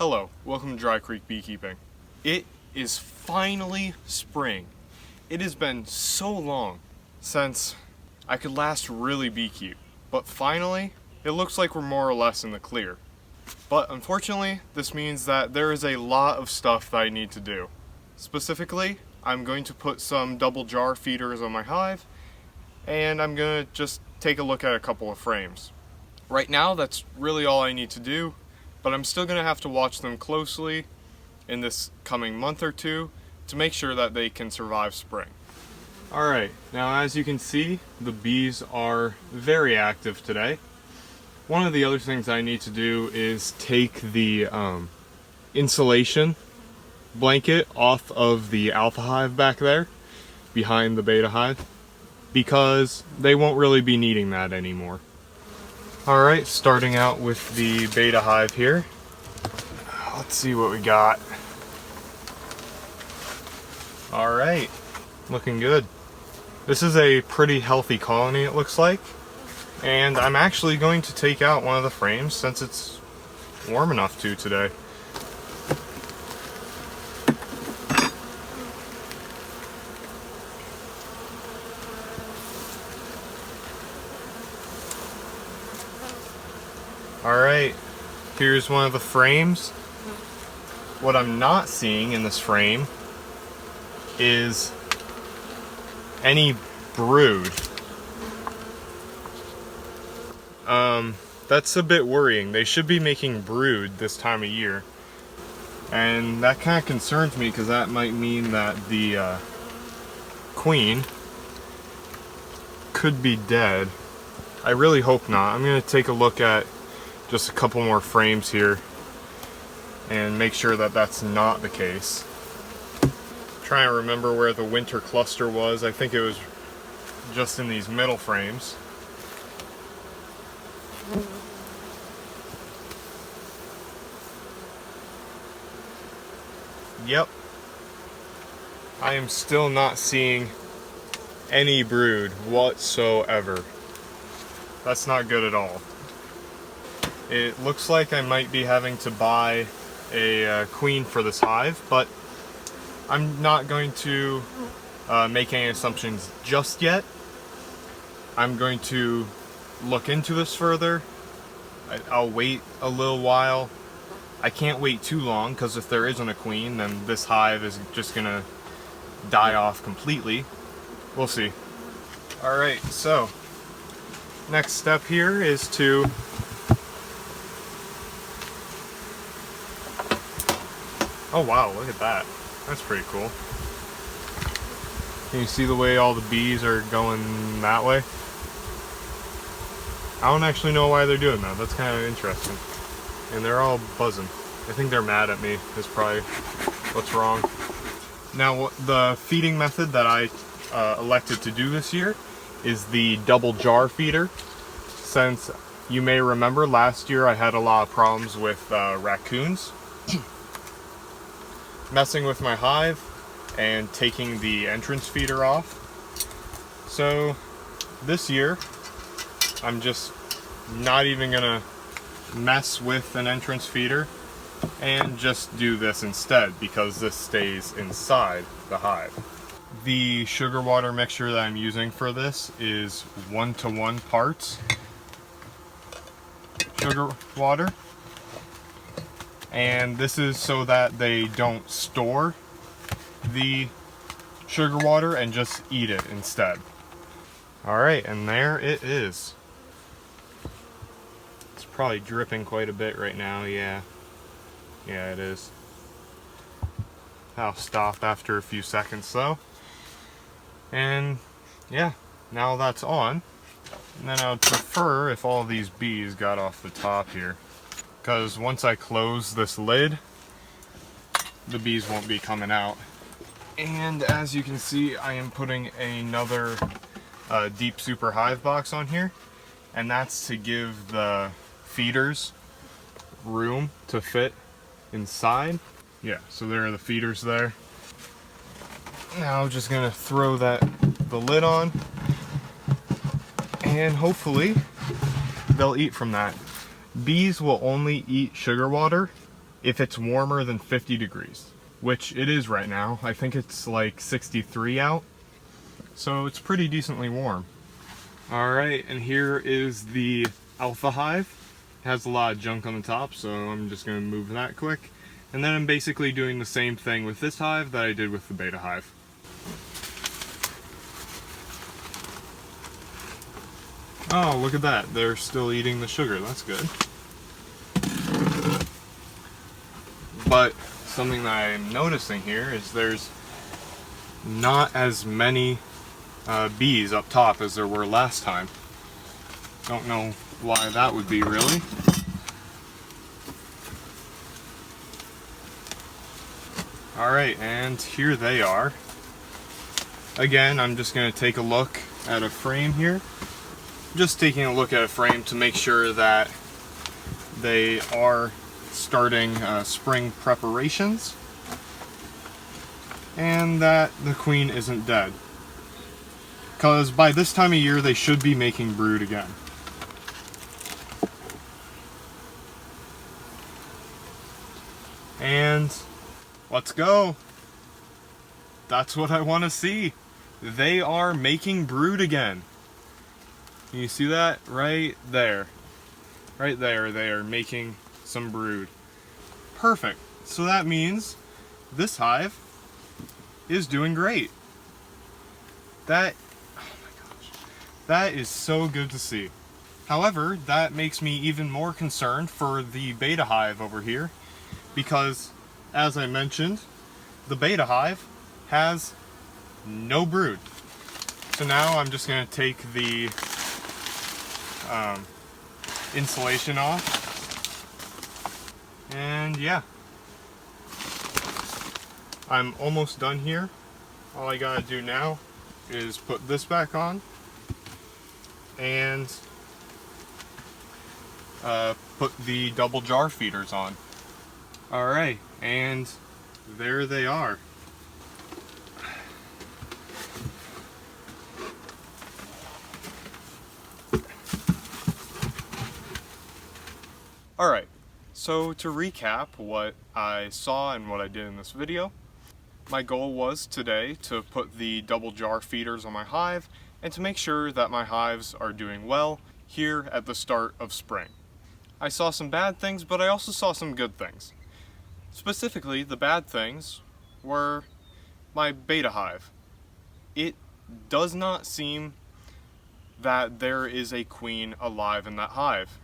Hello, welcome to Dry Creek Beekeeping. It is finally spring. It has been so long since I could last really beekeep, but finally, it looks like we're more or less in the clear. But unfortunately, this means that there is a lot of stuff that I need to do. Specifically, I'm going to put some double jar feeders on my hive, and I'm going to just take a look at a couple of frames. Right now, that's really all I need to do, but I'm still going to have to watch them closely in this coming month or two to make sure that they can survive spring. Alright, now as you can see, the bees are very active today. One of the other things I need to do is take the insulation blanket off of the alpha hive back there, behind the beta hive, because they won't really be needing that anymore. Alright, starting out with the beta hive here. Let's see what we got. Alright, looking good. This is a pretty healthy colony, it looks like. And I'm actually going to take out one of the frames since it's warm enough to today. Alright, here's one of the frames. What I'm not seeing in this frame is any brood. That's a bit worrying. They should be making brood this time of year. And that kind of concerns me because that might mean that the queen could be dead. I really hope not. I'm going to take a look at just a couple more frames here and make sure that that's not the case. Trying to remember where the winter cluster was. I think it was just in these middle frames. Yep. I am still not seeing any brood whatsoever. That's not good at all. It looks like I might be having to buy a queen for this hive, but I'm not going to make any assumptions just yet. I'm going to look into this further. I'll wait a little while. I can't wait too long because if there isn't a queen, then this hive is just gonna die off completely. We'll see. Alright, so next step here is to oh wow, look at that. That's pretty cool. Can you see the way all the bees are going that way? I don't actually know why they're doing that. That's kind of interesting. And they're all buzzing. I think they're mad at me is probably what's wrong. Now the feeding method that I elected to do this year is the double jar feeder. Since you may remember last year I had a lot of problems with raccoons messing with my hive and taking the entrance feeder off. So this year I'm just not even gonna mess with an entrance feeder and just do this instead because this stays inside the hive. The sugar water mixture that I'm using for this is 1:1 parts sugar water, and this is so that they don't store the sugar water and just eat it instead. Alright, and there it is. It's probably dripping quite a bit right now, yeah. Yeah, it is. I'll stop after a few seconds though. And yeah, now that's on. And then I would prefer if all these bees got off the top here, because once I close this lid, the bees won't be coming out. And as you can see, I am putting another deep super hive box on here, and that's to give the feeders room to fit inside. Yeah, so there are the feeders there. Now I'm just gonna throw the lid on, and hopefully they'll eat from that. Bees will only eat sugar water if it's warmer than 50 degrees, which it is right now. I think it's like 63 out, so it's pretty decently warm. Alright, and here is the Alpha Hive. It has a lot of junk on the top, so I'm just going to move that quick. And then I'm basically doing the same thing with this hive that I did with the Beta Hive. Oh, look at that. They're still eating the sugar. That's good. But something that I'm noticing here is there's not as many bees up top as there were last time. Don't know why that would be, really. Alright, and here they are. Again, I'm just going to take a look at a frame here. Just taking a look at a frame to make sure that they are starting spring preparations and that the queen isn't dead. Because by this time of year they should be making brood again. And let's go. That's what I want to see. They are making brood again. Can you see that? Right there. Right there, they are making some brood. Perfect. So that means this hive is doing great. That, oh my gosh, that is so good to see. However, that makes me even more concerned for the Beta Hive over here, because, as I mentioned, the Beta Hive has no brood. So now I'm just going to take the insulation off, and yeah, I'm almost done here. All I gotta do now is put this back on and put the double jar feeders on. Alright, and there they are. Alright, so to recap what I saw and what I did in this video, my goal was today to put the double jar feeders on my hive and to make sure that my hives are doing well here at the start of spring. I saw some bad things, but I also saw some good things. Specifically, the bad things were my Beta Hive. It does not seem that there is a queen alive in that hive.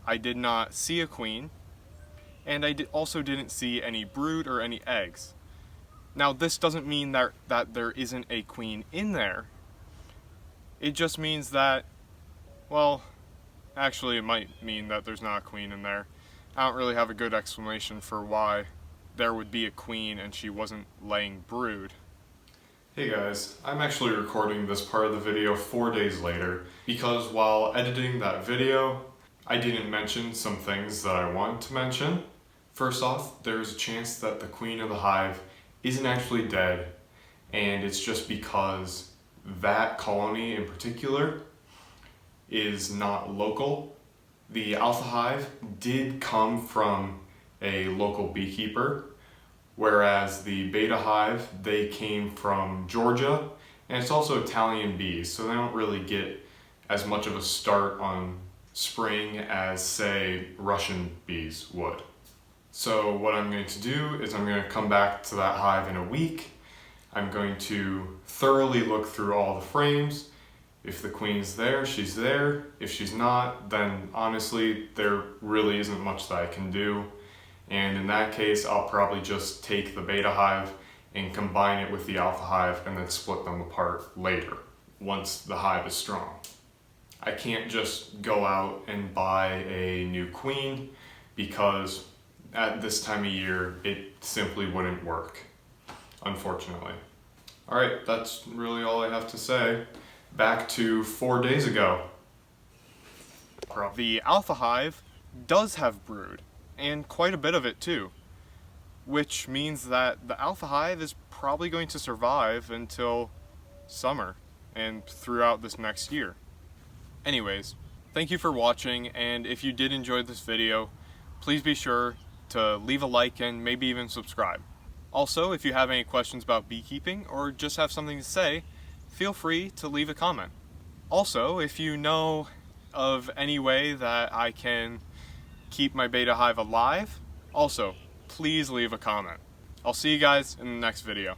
I did not see a queen, and I also didn't see any brood or any eggs. Now, this doesn't mean that there isn't a queen in there. It just means that, well, actually it might mean that there's not a queen in there. I don't really have a good explanation for why there would be a queen and she wasn't laying brood. Hey guys, I'm actually recording this part of the video 4 days later because while editing that video, I didn't mention some things that I wanted to mention. First off, there's a chance that the queen of the hive isn't actually dead, and it's just because that colony in particular is not local. The Alpha Hive did come from a local beekeeper, whereas the Beta Hive, they came from Georgia, and it's also Italian bees, so they don't really get as much of a start on spring as, say, Russian bees would. So what I'm going to do is I'm going to come back to that hive in a week. I'm going to thoroughly look through all the frames. If the queen's there, she's there. If she's not, then honestly, there really isn't much that I can do. And in that case, I'll probably just take the Beta Hive and combine it with the Alpha Hive and then split them apart later, once the hive is strong. I can't just go out and buy a new queen because at this time of year, it simply wouldn't work, unfortunately. Alright, that's really all I have to say. Back to 4 days ago. The Alpha Hive does have brood, and quite a bit of it too, which means that the Alpha Hive is probably going to survive until summer and throughout this next year. Anyways, thank you for watching, and if you did enjoy this video, please be sure to leave a like and maybe even subscribe. Also, if you have any questions about beekeeping or just have something to say, feel free to leave a comment. Also, if you know of any way that I can keep my beta hive alive, also, please leave a comment. I'll see you guys in the next video.